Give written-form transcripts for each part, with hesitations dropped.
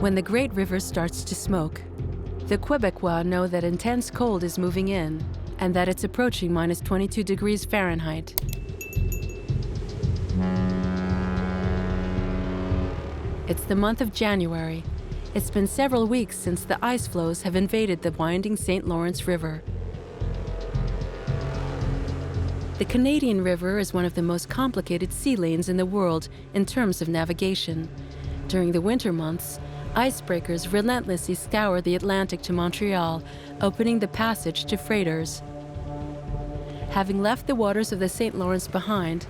when the great river starts to smoke. The Quebecois know that intense cold is moving in and that it's approaching minus 22 degrees Fahrenheit. It's the month of January. It's been several weeks since the ice floes have invaded the winding St. Lawrence River. The Canadian River is one of the most complicated sea lanes in the world in terms of navigation. During the winter months, icebreakers relentlessly scour the Atlantic to Montreal, opening the passage to freighters. Having left the waters of the St. Lawrence behind,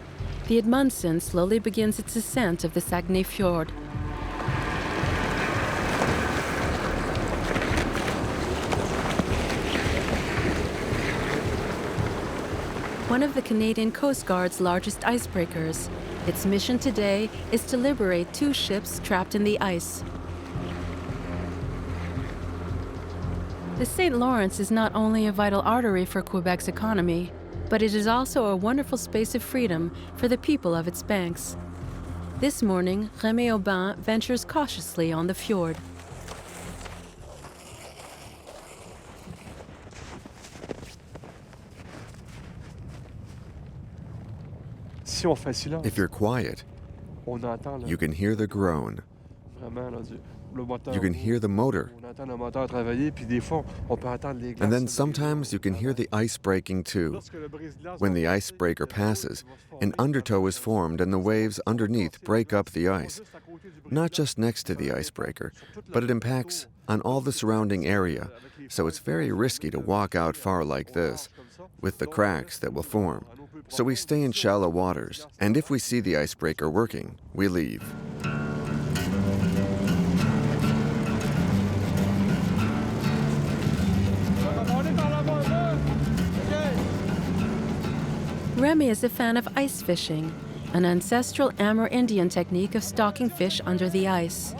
the Amundsen slowly begins its ascent of the Saguenay fjord. One of the Canadian Coast Guard's largest icebreakers. Its mission today is to liberate 2 ships trapped in the ice. The St. Lawrence is not only a vital artery for Quebec's economy, but it is also a wonderful space of freedom for the people of its banks. This morning, Rémi ventures cautiously on the fjord. If you're quiet, you can hear the groan. You can hear the motor. And then sometimes you can hear the ice breaking too. When the icebreaker passes, an undertow is formed and the waves underneath break up the ice. Not just next to the icebreaker, but it impacts on all the surrounding area, so it's very risky to walk out far like this, with the cracks that will form. So we stay in shallow waters, and if we see the icebreaker working, we leave. Rémi is a fan of ice fishing, an ancestral Amerindian technique of stalking fish under the ice.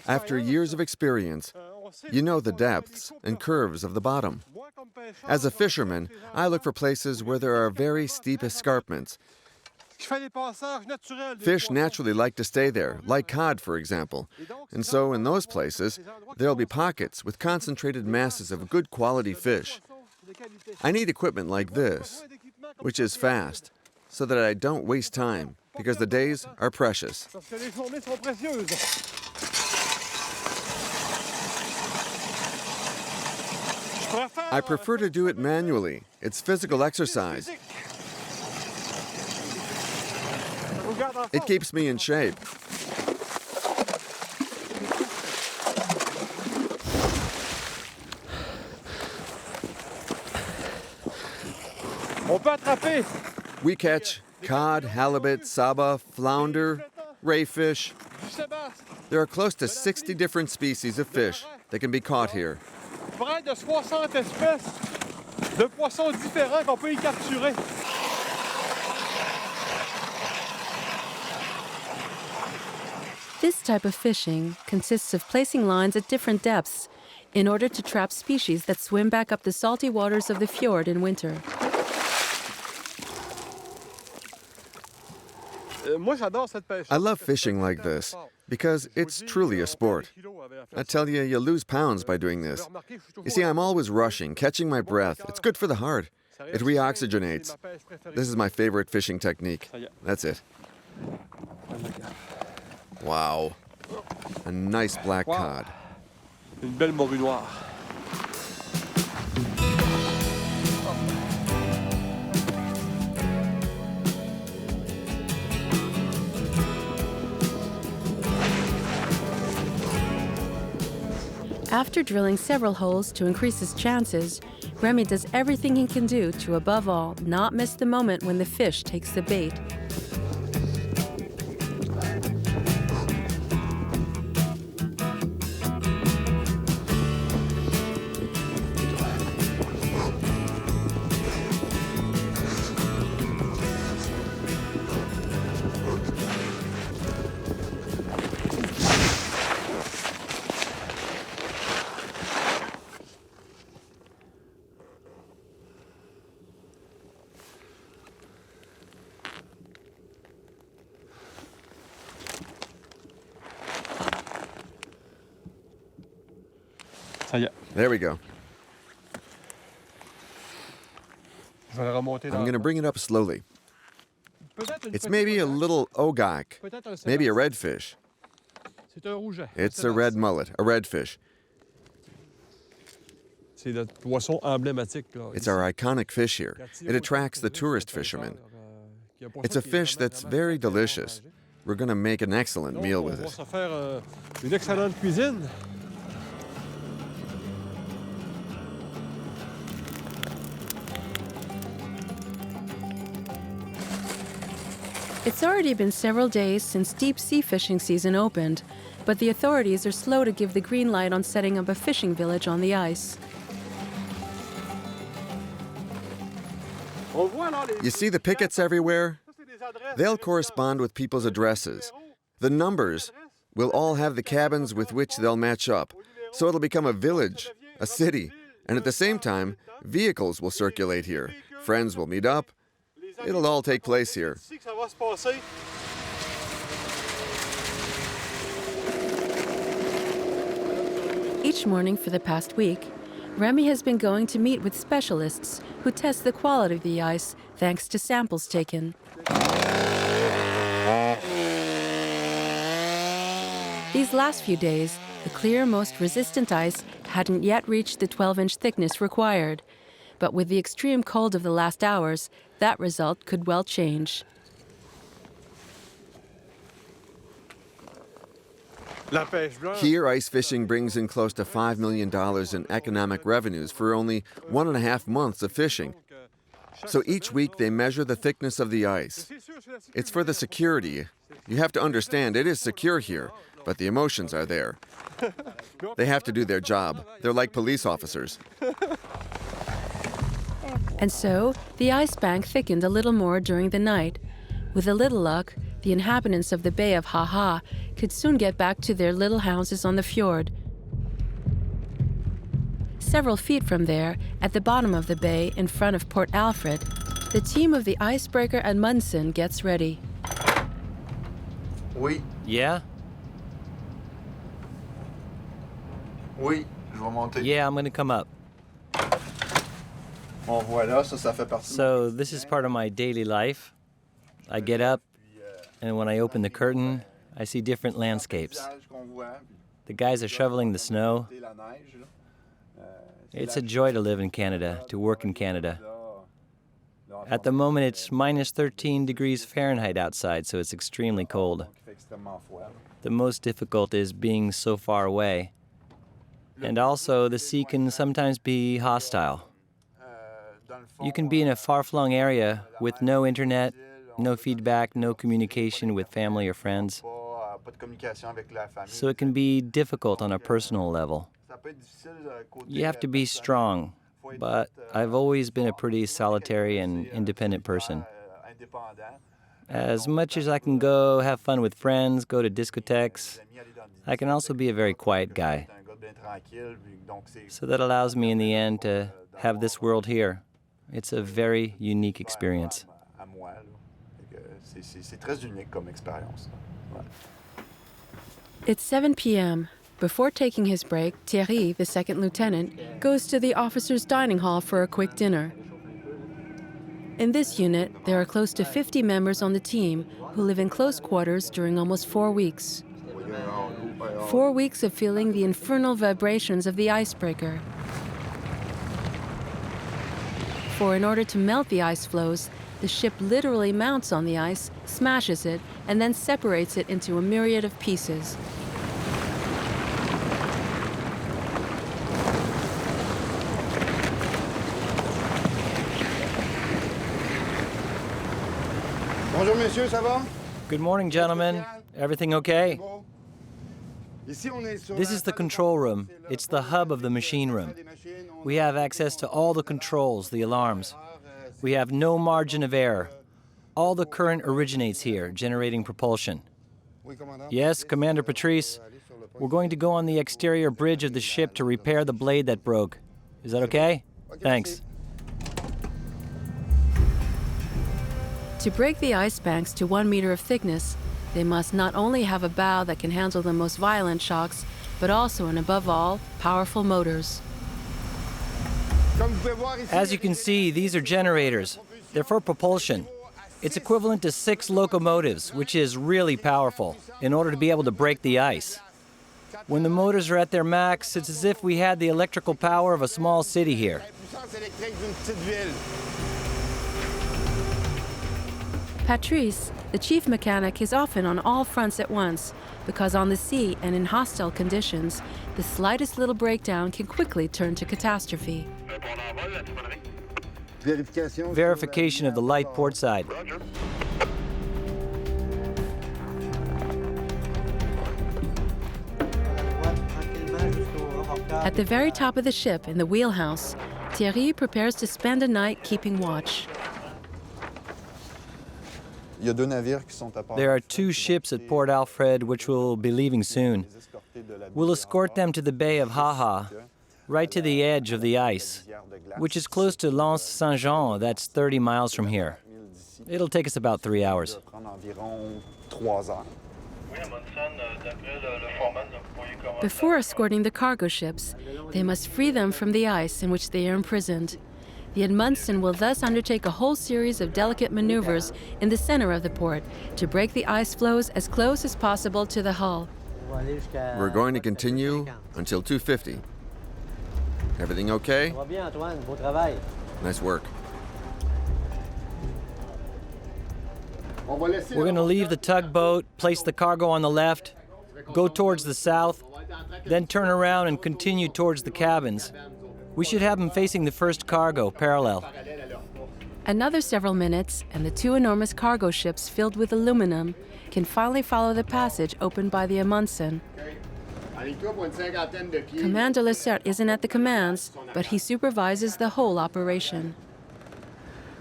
After years of experience, you know the depths and curves of the bottom. As a fisherman, I look for places where there are very steep escarpments. Fish naturally like to stay there, like cod, for example. And so in those places, there'll be pockets with concentrated masses of good quality fish. I need equipment like this, which is fast, so that I don't waste time, because the days are precious. I prefer to do it manually. It's physical exercise. It keeps me in shape. We catch cod, halibut, saba, flounder, rayfish. There are close to 60 different species of fish that can be caught here. This type of fishing consists of placing lines at different depths in order to trap species that swim back up the salty waters of the fjord in winter. I love fishing like this because it's truly a sport. I tell you, you lose pounds by doing this. You see, I'm always rushing, catching my breath. It's good for the heart. It reoxygenates. This is my favorite fishing technique. That's it. Wow. A nice black cod. Une belle morue noire. After drilling several holes to increase his chances, Rémi does everything he can do to, above all, not miss the moment when the fish takes the bait. Ça y est. There we go. Je vais le remonter I'm dans going to bring it up slowly. Peut-être une It's petite maybe a audace, little ogak, peut-être un maybe a sébasse. redfish. C'est un rouget. It's a red mullet, a redfish. C'est le poisson emblématique. Là, It's ici. our iconic fish here. Qui attire It autant attracts the de touristes tourist que de fishermen. pêcheurs, qui est un poisson It's a qui est fish vraiment, that's vraiment very très, très bon à delicious. manger. We're going to make an excellent Donc, meal on with va it. se faire une excellente cuisine. It's already been several days since deep sea fishing season opened, but the authorities are slow to give the green light on setting up a fishing village on the ice. On voit, là, les- You see the pickets everywhere? Ça, c'est des adresses They'll des correspond with people's addresses. The numbers will all have the cabins with which they'll match up. So it'll become a village, a city, and at the same time, vehicles will circulate here. Friends will meet up. It'll all take place here. Ici que ça va se passer. Each morning for the past week, Rémi has been going to meet with specialists who test the quality of the ice thanks to samples taken. These last few days, the clear, most resistant ice hadn't yet reached the 12-inch thickness required. But with the extreme cold of the last hours, that result could well change. La pêche blanche. Here, ice fishing brings in close to $5 million in economic revenues for only 1.5 months of fishing. So each week they measure the thickness of the ice. It's for the security. You have to understand, it is secure here, but the emotions are there. They have to do their job. They're like police officers. And so, the ice bank thickened a little more during the night. With a little luck, the inhabitants of the Bay of Ha-Ha could soon get back to their little houses on the fjord. Several feet from there, at the bottom of the bay in front of Port Alfred, the team of the Icebreaker Amundsen gets ready. Oui, Yeah? oui, je vais monter. Yeah, I'm gonna come up. Bon, voilà, ça fait partie. So this is part of my daily life. I get up, and when I open the curtain, I see different landscapes. The guys are shoveling the snow. It's a joy to live in Canada, to work in Canada. At the moment, it's minus 13 degrees Fahrenheit outside, so it's extremely cold. The most difficult is being so far away. And also, the sea can sometimes be hostile. You can be in a far-flung area with no internet, no feedback, no communication with family or friends. So it can be difficult on a personal level. You have to be strong, but I've always been a pretty solitary and independent person. As much as I can go have fun with friends, go to discotheques, I can also be a very quiet guy. So that allows me in the end to have this world here. It's a very unique experience. It's 7 p.m. Before taking his break, Thierry, the second lieutenant, goes to the officers' dining hall for a quick dinner. In this unit, there are close to 50 members on the team who live in close quarters during almost 4 weeks. 4 weeks of feeling the infernal vibrations of the icebreaker. For in order to melt the ice floes, the ship literally mounts on the ice, smashes it, and then separates it into a myriad of pieces. Bonjour, messieurs, ça va? Good morning, gentlemen. Everything okay? This is the control room. It's the hub of the machine room. We have access to all the controls, the alarms. We have no margin of error. All the current originates here, generating propulsion. Yes, Commander Patrice. We're going to go on the exterior bridge of the ship to repair the blade that broke. Is that okay? Thanks. To break the ice banks to 1 meter of thickness, they must not only have a bow that can handle the most violent shocks, but also and above all, powerful motors. As you can see, these are generators. They're for propulsion. It's equivalent to 6 locomotives, which is really powerful, in order to be able to break the ice. When the motors are at their max, it's as if we had the electrical power of a small city here. Patrice, the chief mechanic, is often on all fronts at once, because on the sea and in hostile conditions, the slightest little breakdown can quickly turn to catastrophe. Verification of the light port side. At the very top of the ship, in the wheelhouse, Thierry prepares to spend a night keeping watch. There are 2 ships at Port Alfred which will be leaving soon. We'll escort them to the Bay of Haha, right to the edge of the ice, which is close to Lens Saint-Jean. That's 30 miles from here. It'll take us about 3 hours. Before escorting the cargo ships, they must free them from the ice in which they are imprisoned. The Amundsen will thus undertake a whole series of delicate maneuvers in the center of the port to break the ice floes as close as possible to the hull. We're going to continue until 2:50. Everything okay? Nice work. We're going to leave the tugboat, place the cargo on the left, go towards the south, then turn around and continue towards the cabins. We should have them facing the first cargo, parallel. Another several minutes, and the 2 enormous cargo ships filled with aluminum can finally follow the passage opened by the Amundsen. Commander Lessert isn't at the commands, but he supervises the whole operation.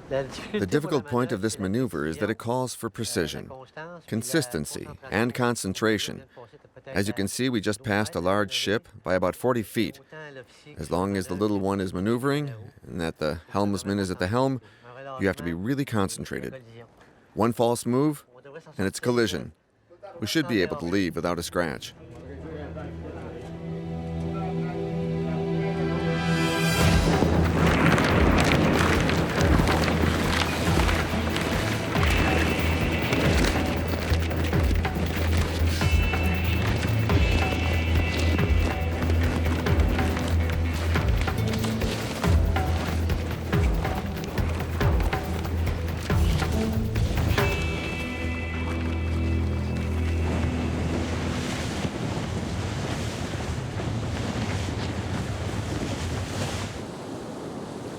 The difficult point of this maneuver is that it calls for precision, consistency, and concentration. As you can see, we just passed a large ship by about 40 feet. As long as the little one is maneuvering and that the helmsman is at the helm, you have to be really concentrated. One false move, and it's collision. We should be able to leave without a scratch.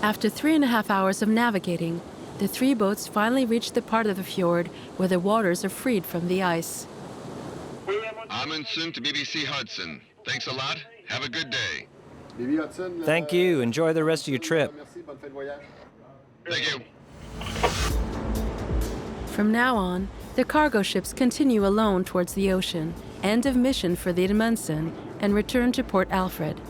After 3.5 hours of navigating, the 3 boats finally reach the part of the fjord where the waters are freed from the ice. Amundsen to BBC Hudson. Thanks a lot. Have a good day. Thank you. Enjoy the rest of your trip. Thank you. From now on, the cargo ships continue alone towards the ocean, end of mission for the Amundsen, and return to Port Alfred.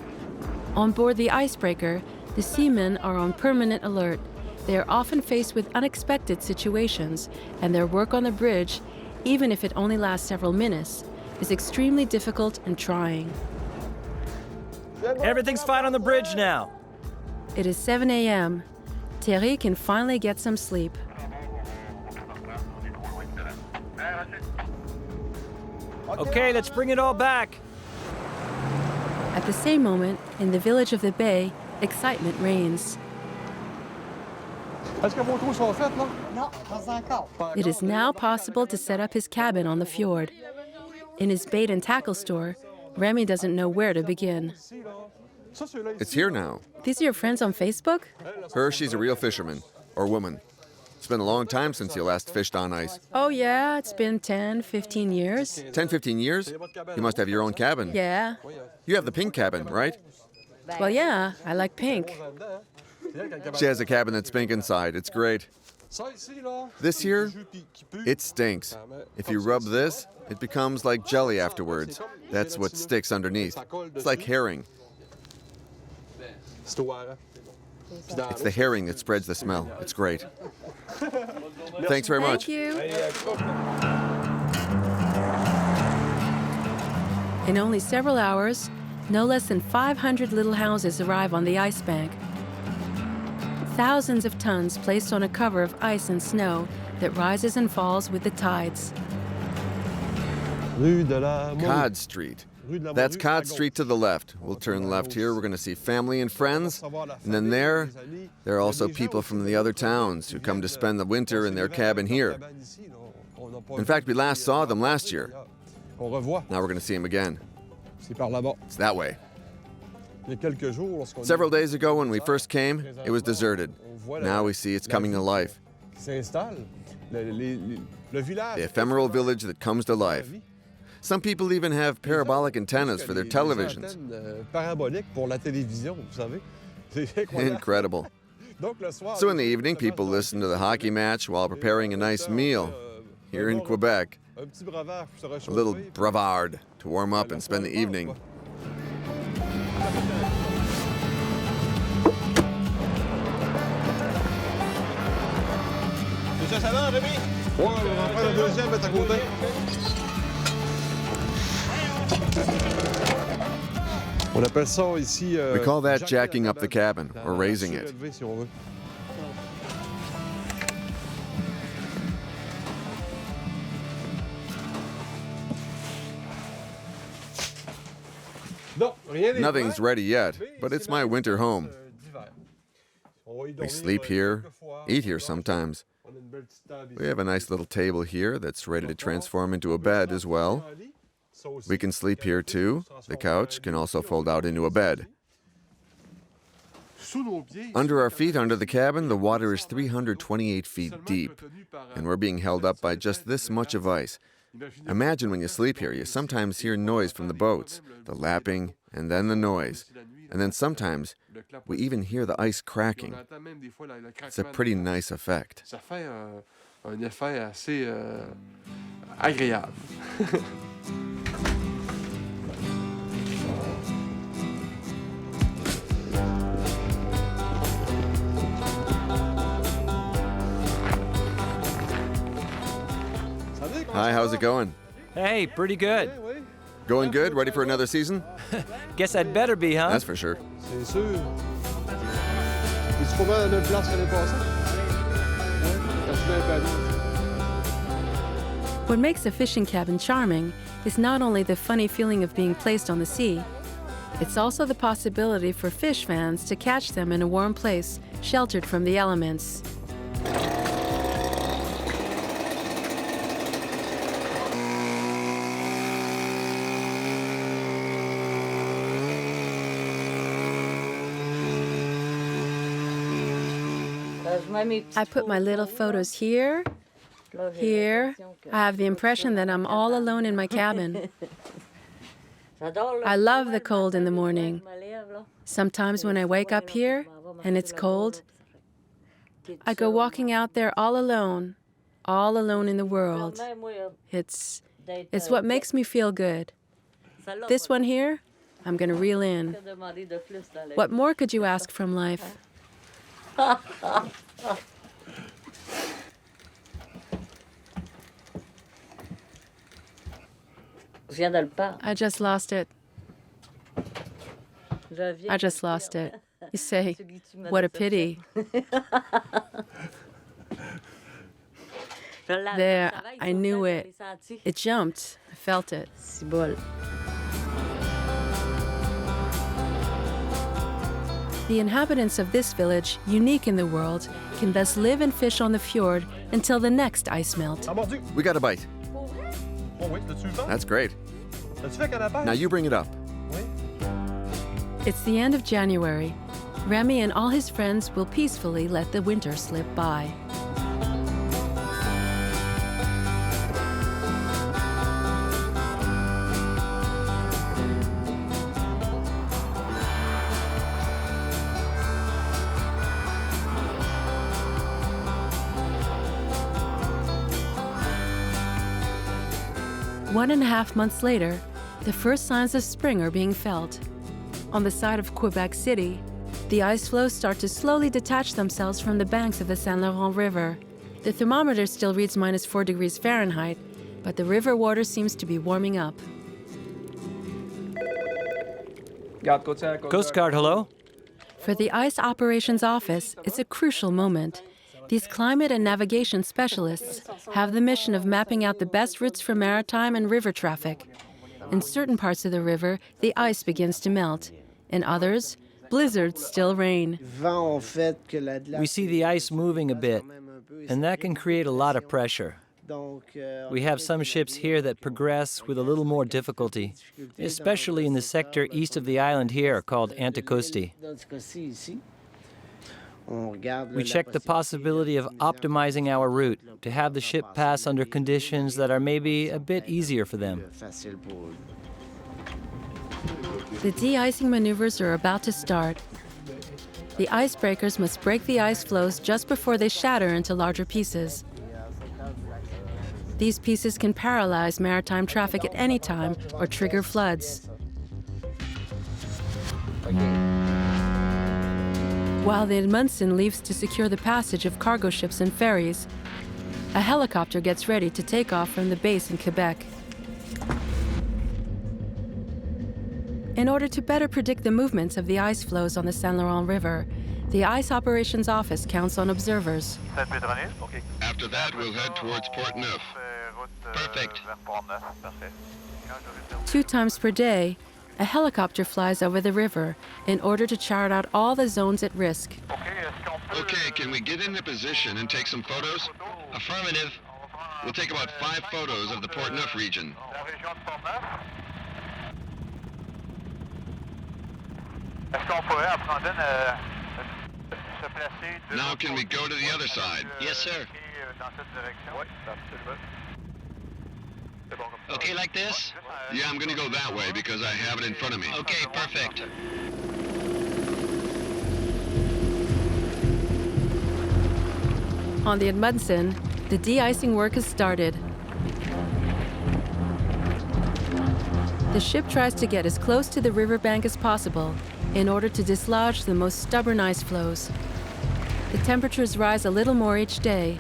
On board the Icebreaker, the seamen are on permanent alert. They are often faced with unexpected situations, and their work on the bridge, even if it only lasts several minutes, is extremely difficult and trying. Everything's fine on the bridge now. It is 7 a.m. Thierry can finally get some sleep. Okay, let's bring it all back. At the same moment, in the village of the bay, excitement reigns. Est-ce que vos trous sont faits, là? Non, pas encore. It is now possible to set up his cabin on the fjord. In his bait and tackle store, Rémi doesn't know where to begin. It's here now. These are your friends on Facebook? Her, she's a real fisherman, or woman. It's been a long time since you last fished on ice. Oh yeah, it's been 10, 15 years. 10, 15 years? You must have your own cabin. Yeah. You have the pink cabin, right? Well, yeah, I like pink. She has a cabin that's pink inside. It's great. This here, it stinks. If you rub this, it becomes like jelly afterwards. That's what sticks underneath. It's like herring. It's the herring that spreads the smell. It's great. Thanks very much. Thank you. In only several hours, no less than 500 little houses arrive on the ice bank. Thousands of tons placed on a cover of ice and snow that rises and falls with the tides. Rue de la Cod Street. That's Cod Street to the left. We'll turn left here. We're going to see family and friends. And then there are also people from the other towns who come to spend the winter in their cabin here. In fact, we last saw them last year. Now we're going to see them again. It's that way. Several days ago when we first came, it was deserted. Now we see it's coming to life. The ephemeral village that comes to life. Some people even have parabolic antennas for their televisions. Incredible. So in the evening, people listen to the hockey match while preparing a nice meal. Here in Quebec, a little bravard to warm up and spend the evening. Ça va, Rémi? Ouais, on va en prendre un deuxième, mettre à côté. On appelle ça ici... We call that jacking up the cabin, or raising it. Si on veut. Nothing's ready yet, but it's my winter home. We sleep here, eat here sometimes. We have a nice little table here that's ready to transform into a bed as well. We can sleep here too. The couch can also fold out into a bed. Under our feet, under the cabin, the water is 328 feet deep, and we're being held up by just this much of ice. Imagine when you sleep here, you sometimes hear noise from the boats, the lapping, and then the noise. And then sometimes we even hear the ice cracking. It's a pretty nice effect. Ça fait un effet assez agréable. Hi, how's it going? Hey, pretty good. Going good? Ready for another season? Guess I'd better be, huh? That's for sure. C'est sûr. Es-tu pas mal à la même place que l'année passée? T'as-tu bien perdu? What makes a fishing cabin charming is not only the funny feeling of being placed on the sea, it's also the possibility for fish fans to catch them in a warm place, sheltered from the elements. I put my little photos here, here. I have the impression that I'm all alone in my cabin. I love the cold in the morning. Sometimes when I wake up here and it's cold, I go walking out there all alone in the world. It's what makes me feel good. This one here, I'm going to reel in. What more could you ask from life? I just lost it. I just lost it. You say, what a pity. There, I knew it. It jumped. I felt it. The inhabitants of this village, unique in the world, can thus live and fish on the fjord until the next ice melt. We got a bite. That's great. Now you bring it up. It's the end of January. Rémi and all his friends will peacefully let the winter slip by. One and a half months later, the first signs of spring are being felt. On the side of Quebec City, the ice floes start to slowly detach themselves from the banks of the Saint Laurent River. The thermometer still reads -4 degrees Fahrenheit, but the river water seems to be warming up. Coast Guard, hello? For the Ice Operations Office, it's a crucial moment. These climate and navigation specialists have the mission of mapping out the best routes for maritime and river traffic. In certain parts of the river, the ice begins to melt. In others, blizzards still reign. We see the ice moving a bit, and that can create a lot of pressure. We have some ships here that progress with a little more difficulty, especially in the sector east of the island here called Anticosti. We check the possibility of optimizing our route to have the ship pass under conditions that are maybe a bit easier for them. The de-icing maneuvers are about to start. The icebreakers must break the ice floes just before they shatter into larger pieces. These pieces can paralyze maritime traffic at any time or trigger floods. While the Amundsen leaves to secure the passage of cargo ships and ferries, a helicopter gets ready to take off from the base in Quebec. In order to better predict the movements of the ice floes on the Saint Laurent River, the Ice Operations Office counts on observers. After that, we'll head towards Port Neuf. Perfect. 2 times per day, a helicopter flies over the river in order to chart out all the zones at risk. Okay, can we get in a position and take some photos? Affirmative. We'll take about 5 photos of the Port Neuf region. Now can we go to the other side? Yes, sir. Okay, like this? Yeah, I'm gonna go that way because I have it in front of me. Okay, perfect. On the Amundsen, the de-icing work has started. The ship tries to get as close to the riverbank as possible in order to dislodge the most stubborn ice floes. The temperatures rise a little more each day.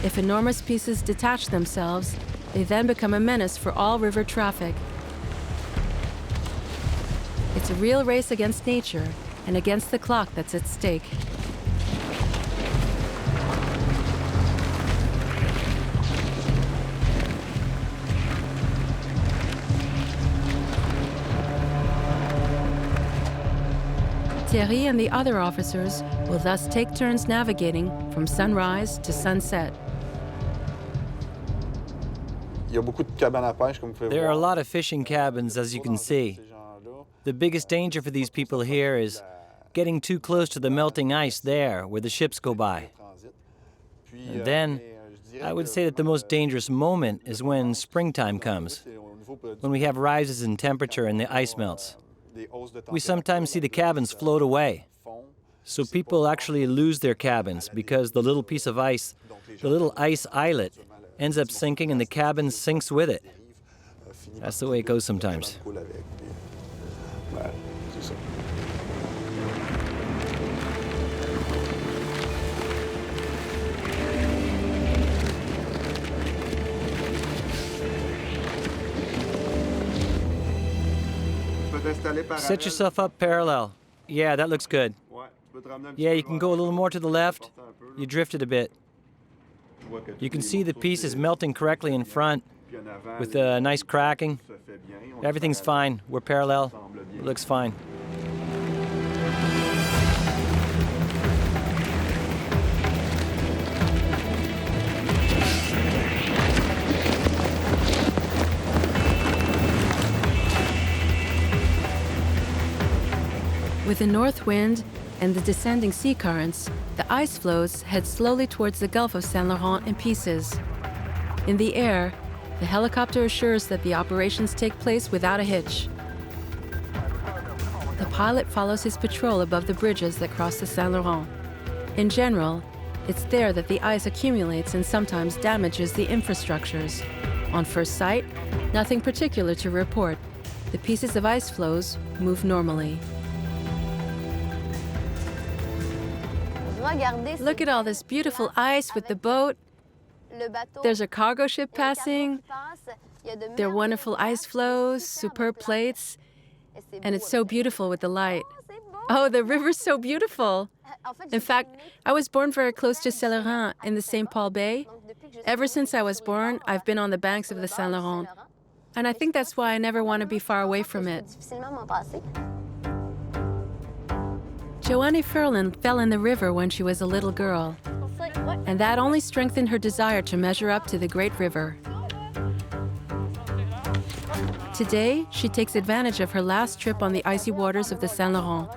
If enormous pieces detach themselves, they then become a menace for all river traffic. It's a real race against nature and against the clock that's at stake. Thierry and the other officers will thus take turns navigating from sunrise to sunset. There are a lot of fishing cabins, as you can see. The biggest danger for these people here is getting too close to the melting ice there, where the ships go by. And then, I would say that the most dangerous moment is when springtime comes, when we have rises in temperature and the ice melts. We sometimes see the cabins float away. So people actually lose their cabins because the little piece of ice, the little ice islet, ends up sinking and the cabin sinks with it. That's the way it goes sometimes. Set yourself up parallel. Yeah, that looks good. Yeah, you can go a little more to the left. You drifted a bit. You can see the piece is melting correctly in front with a nice cracking. Everything's fine. We're parallel. It looks fine. With the north wind and the descending sea currents, the ice floes head slowly towards the Gulf of Saint Laurent in pieces. In the air, the helicopter assures that the operations take place without a hitch. The pilot follows his patrol above the bridges that cross the Saint Laurent. In general, it's there that the ice accumulates and sometimes damages the infrastructures. On first sight, nothing particular to report. The pieces of ice floes move normally. Look at all this beautiful ice with the boat. There's a cargo ship passing. There are wonderful ice floes, superb plates. And it's so beautiful with the light. Oh, the river's so beautiful. In fact, I was born very close to Saint Laurent in the St. Paul Bay. Ever since I was born, I've been on the banks of the Saint Laurent. And I think that's why I never want to be far away from it. Joanne Ferland fell in the river when she was a little girl. And that only strengthened her desire to measure up to the great river. Today, she takes advantage of her last trip on the icy waters of the Saint Laurent.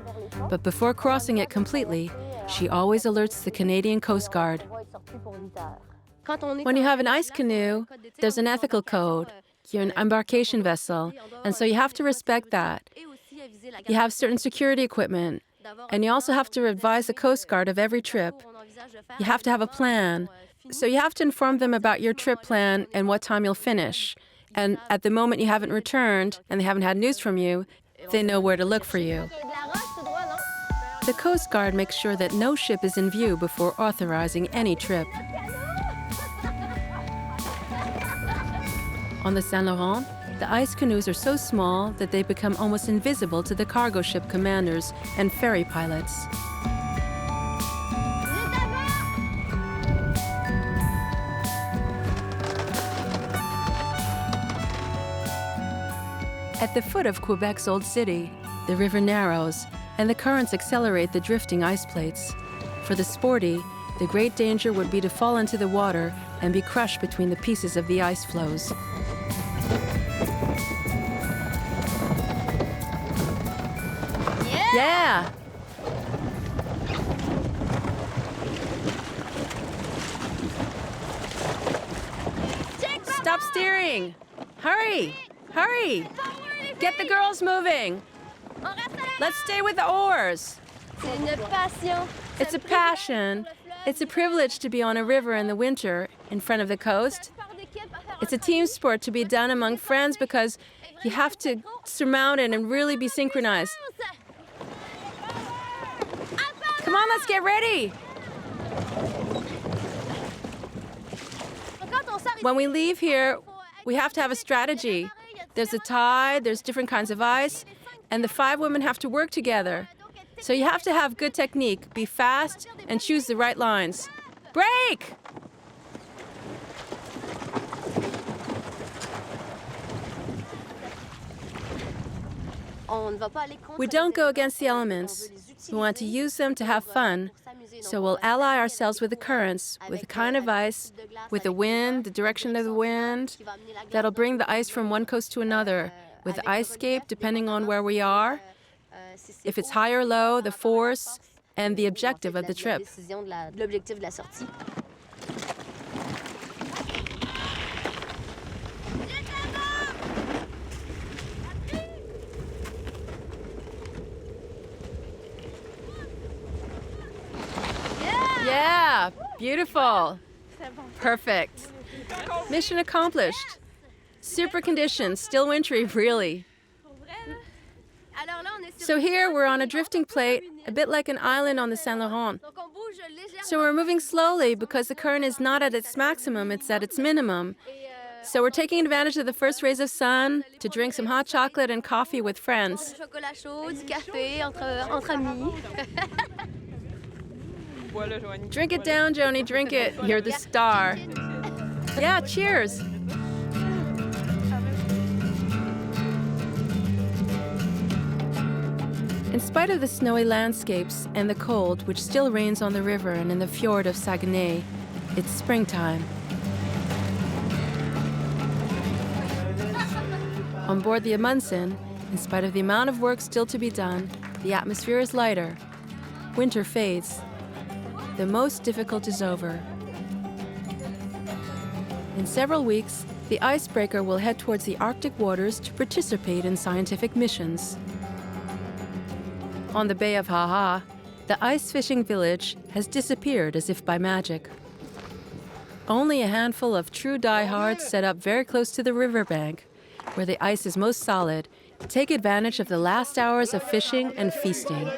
But before crossing it completely, she always alerts the Canadian Coast Guard. When you have an ice canoe, there's an ethical code. You're an embarkation vessel, and so you have to respect that. You have certain security equipment, and you also have to advise the Coast Guard of every trip. You have to have a plan. So you have to inform them about your trip plan and what time you'll finish. And at the moment you haven't returned and they haven't had news from you, they know where to look for you. The Coast Guard makes sure that no ship is in view before authorizing any trip. On the Saint Laurent, the ice canoes are so small that they become almost invisible to the cargo ship commanders and ferry pilots. At the foot of Quebec's old city, the river narrows, and the currents accelerate the drifting ice plates. For the sporty, the great danger would be to fall into the water and be crushed between the pieces of the ice floes. Yeah! Stop steering! Hurry! Hurry! Get the girls moving! Let's stay with the oars! It's a passion. It's a privilege to be on a river in the winter in front of the coast. It's a team sport to be done among friends because you have to surmount it and really be synchronized. Come on, let's get ready! When we leave here, we have to have a strategy. There's a tide, there's different kinds of ice, and the 5 women have to work together. So you have to have good technique, be fast, and choose the right lines. Break! We don't go against the elements. We want to use them to have fun. So we'll ally ourselves with the currents, with the kind of ice, with the wind, the direction of the wind, that'll bring the ice from one coast to another, with the ice scape depending on where we are, if it's high or low, the force, and the objective of the trip. Yeah, beautiful. Perfect. Mission accomplished. Super conditions, still wintry, really. So here we're on a drifting plate, a bit like an island on the Saint Laurent. So we're moving slowly because the current is not at its maximum, it's at its minimum. So we're taking advantage of the first rays of sun to drink some hot chocolate and coffee with friends. Drink it down, Joni, drink it. You're the star. Yeah, cheers. In spite of the snowy landscapes and the cold, which still reigns on the river and in the fjord of Saguenay, it's springtime. On board the Amundsen, in spite of the amount of work still to be done, the atmosphere is lighter. Winter fades. The most difficult is over. In several weeks, the Icebreaker will head towards the Arctic waters to participate in scientific missions. On the Bay of Ha-Ha, the ice fishing village has disappeared as if by magic. Only a handful of true diehards set up very close to the riverbank, where the ice is most solid, take advantage of the last hours of fishing and feasting.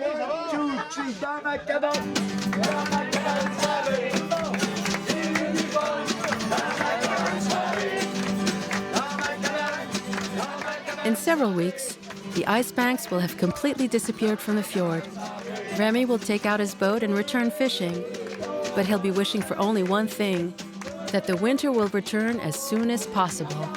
In several weeks, the ice banks will have completely disappeared from the fjord. Rémi will take out his boat and return fishing, but he'll be wishing for only one thing, that the winter will return as soon as possible.